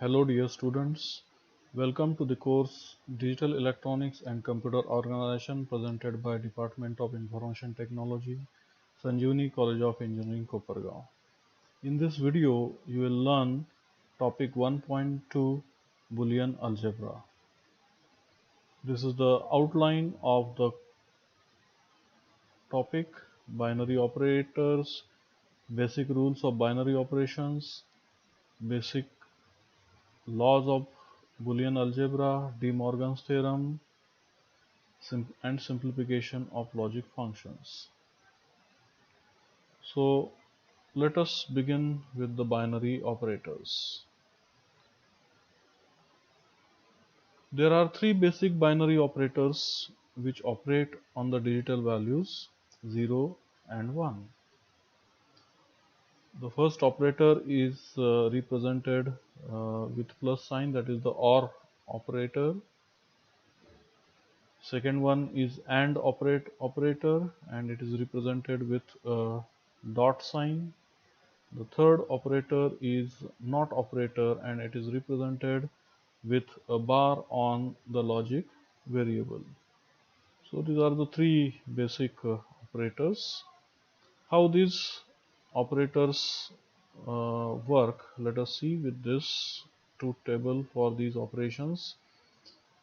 Hello dear students, welcome to the course Digital Electronics and Computer Organization presented by Department of Information Technology, Sanjeevani College of Engineering, Kopargaon. In this video, you will learn topic 1.2 Boolean Algebra. This is the outline of the topic: binary operators, basic rules of binary operations, basic laws of Boolean algebra, De Morgan's theorem, and simplification of logic functions. So let us begin with the binary operators. There are three basic binary operators which operate on the digital values 0 and 1. The first operator is represented with plus sign, that is the OR operator. Second one is AND operator, and it is represented with a dot sign. The third operator is NOT operator, and it is represented with a bar on the logic variable. So these are the three basic operators. How these operators work, let us see with this truth table for these operations.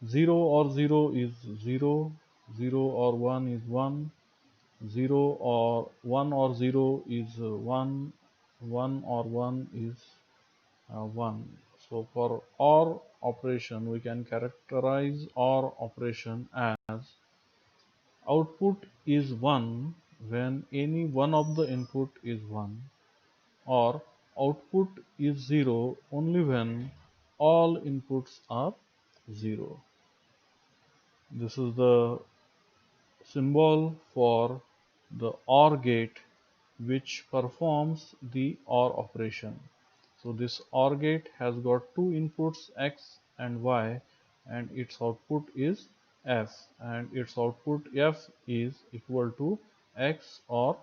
0 or 0 is 0, 0 or 1 is 1, 0 or 1 or 0 is 1, 1 or 1 is 1. So for OR operation, we can characterize OR operation as output is 1 when any one of the input is 1, or output is 0 only when all inputs are 0. This is the symbol for the OR gate which performs the OR operation. So this OR gate has got two inputs X and Y, and its output is F, and its output F is equal to X or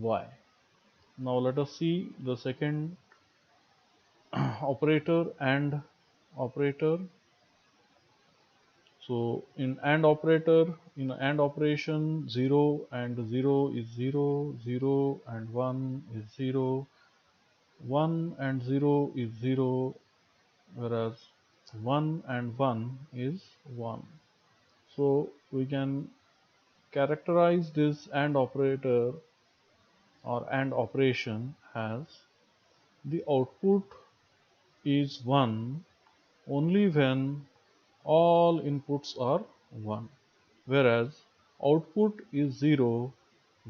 Y. Now let us see the second operator, AND operator. So in AND operation, 0 and 0 is 0, 0 and 1 is 0, 1 and 0 is 0, whereas 1 and 1 is 1. So we can characterize this AND operator or AND operation as the output is 1 only when all inputs are 1, whereas output is 0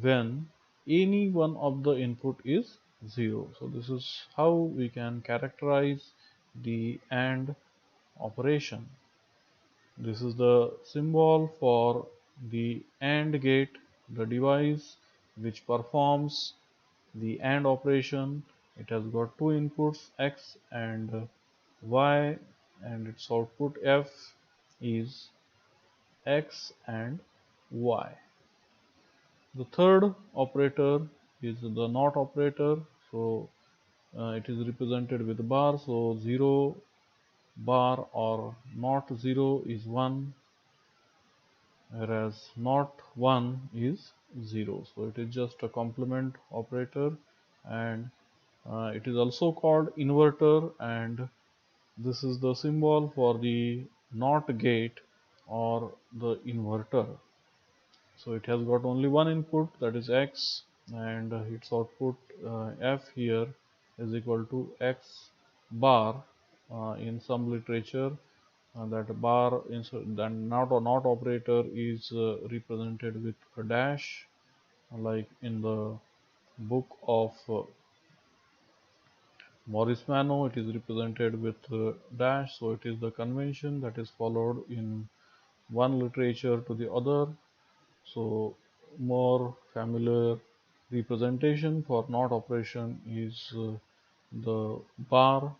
when any one of the input is 0. So this is how we can characterize the AND operation. This is the symbol for the AND gate, the device which performs the AND operation. It has got two inputs X and Y, and its output F is X and Y. The third operator is the NOT operator. So it is represented with a bar. So 0 bar or not 0 is 1, whereas not 1 is 0. So it is just a complement operator, and it is also called inverter, and this is the symbol for the NOT gate or the inverter. So it has got only one input, that is X, and its output F here is equal to X bar. In some literature, that bar then not or not operator is represented with a dash, like in the book of Maurice Mano it is represented with dash. So it is the convention that is followed in one literature to the other. So more familiar representation for NOT operation is the bar,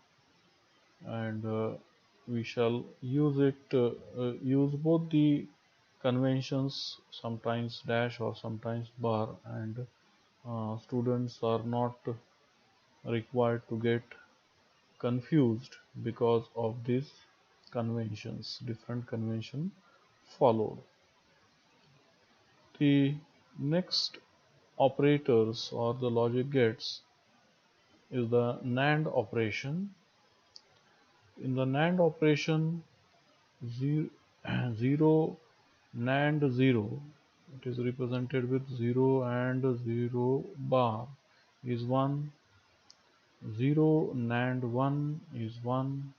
and we shall use both the conventions, sometimes dash or sometimes bar, and students are not required to get confused because of these conventions, different convention followed. The next operators or the logic gates is the NAND operation. In the NAND operation, 0 NAND 0, it is represented with 0 and 0 bar is 1, 0 NAND 1 is 1,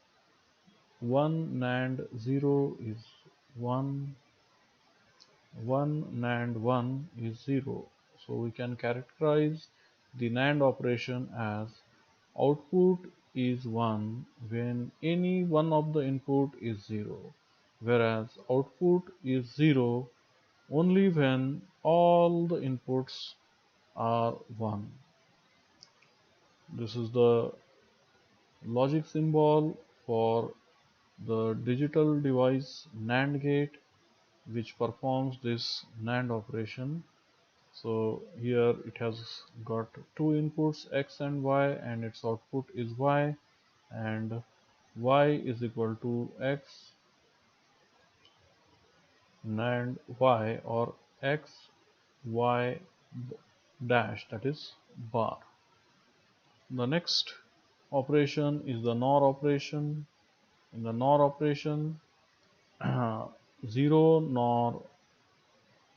1 NAND 0 is 1, 1 NAND 1 is 0. So we can characterize the NAND operation as output is 1 when any one of the input is 0, whereas output is 0 only when all the inputs are 1. This is the logic symbol for the digital device NAND gate which performs this NAND operation. So here it has got two inputs x and y, and its output is y, and y is equal to x NAND y, or x y dash, that is bar. The next operation is the NOR operation. In the NOR operation, 0 NOR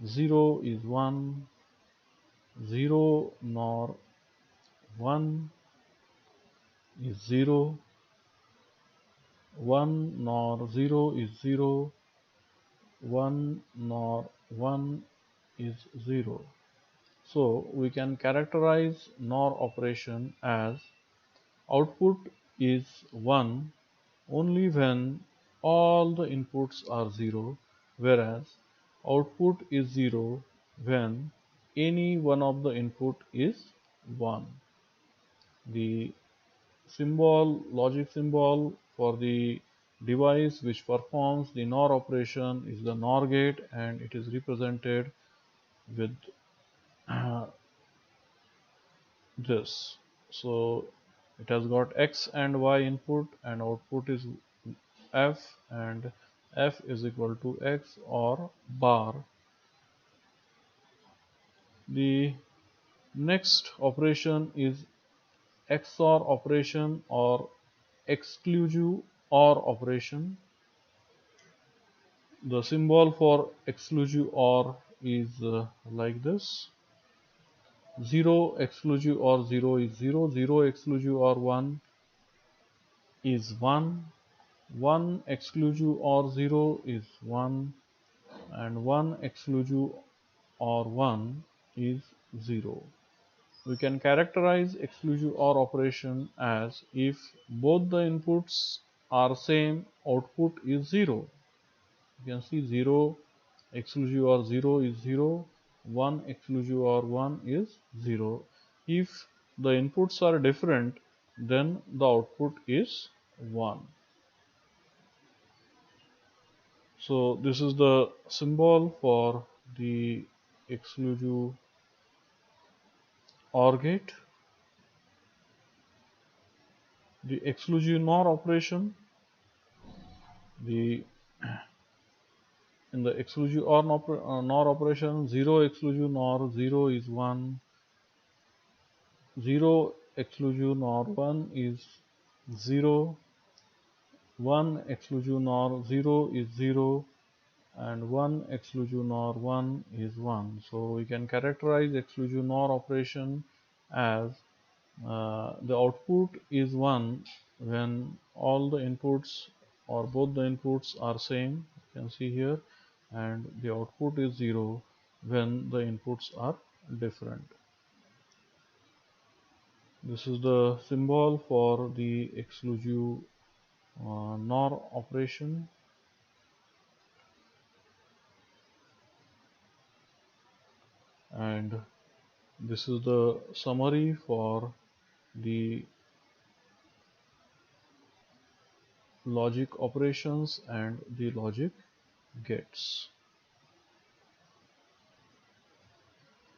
0 is 1, 0 NOR 1 is 0, 1 NOR 0 is 0, 1 NOR 1 is 0. So we can characterize NOR operation as output is 1 only when all the inputs are 0, whereas output is 0 when any one of the input is 1. The logic symbol for the device which performs the NOR operation is the NOR gate, and it is represented with this. So it has got x and y input, and output is f, and f is equal to x or bar. The next operation is XOR operation or exclusive OR operation. The symbol for exclusive OR is like this. 0 exclusive OR 0 is 0, 0 exclusive OR 1 is 1, 1 exclusive OR 0 is 1, and 1 exclusive OR 1 is 0. We can characterize exclusive OR operation as if both the inputs are same, output is 0. You can see 0 exclusive OR 0 is 0, 1 exclusive OR 1 is 0. If the inputs are different, then the output is 1. So this is the symbol for the exclusive OR gate. The exclusive NOR operation, in the exclusive OR NOR operation, 0 exclusive NOR 0 is 1, 0 exclusive NOR 1 is 0, 1 exclusive NOR 0 is 0, and 1 exclusive NOR 1 is 1. So we can characterize exclusive NOR operation as the output is 1 when all the inputs or both the inputs are same, you can see here, and the output is 0 when the inputs are different. This is the symbol for the exclusive NOR operation. And this is the summary for the logic operations and the logic gates.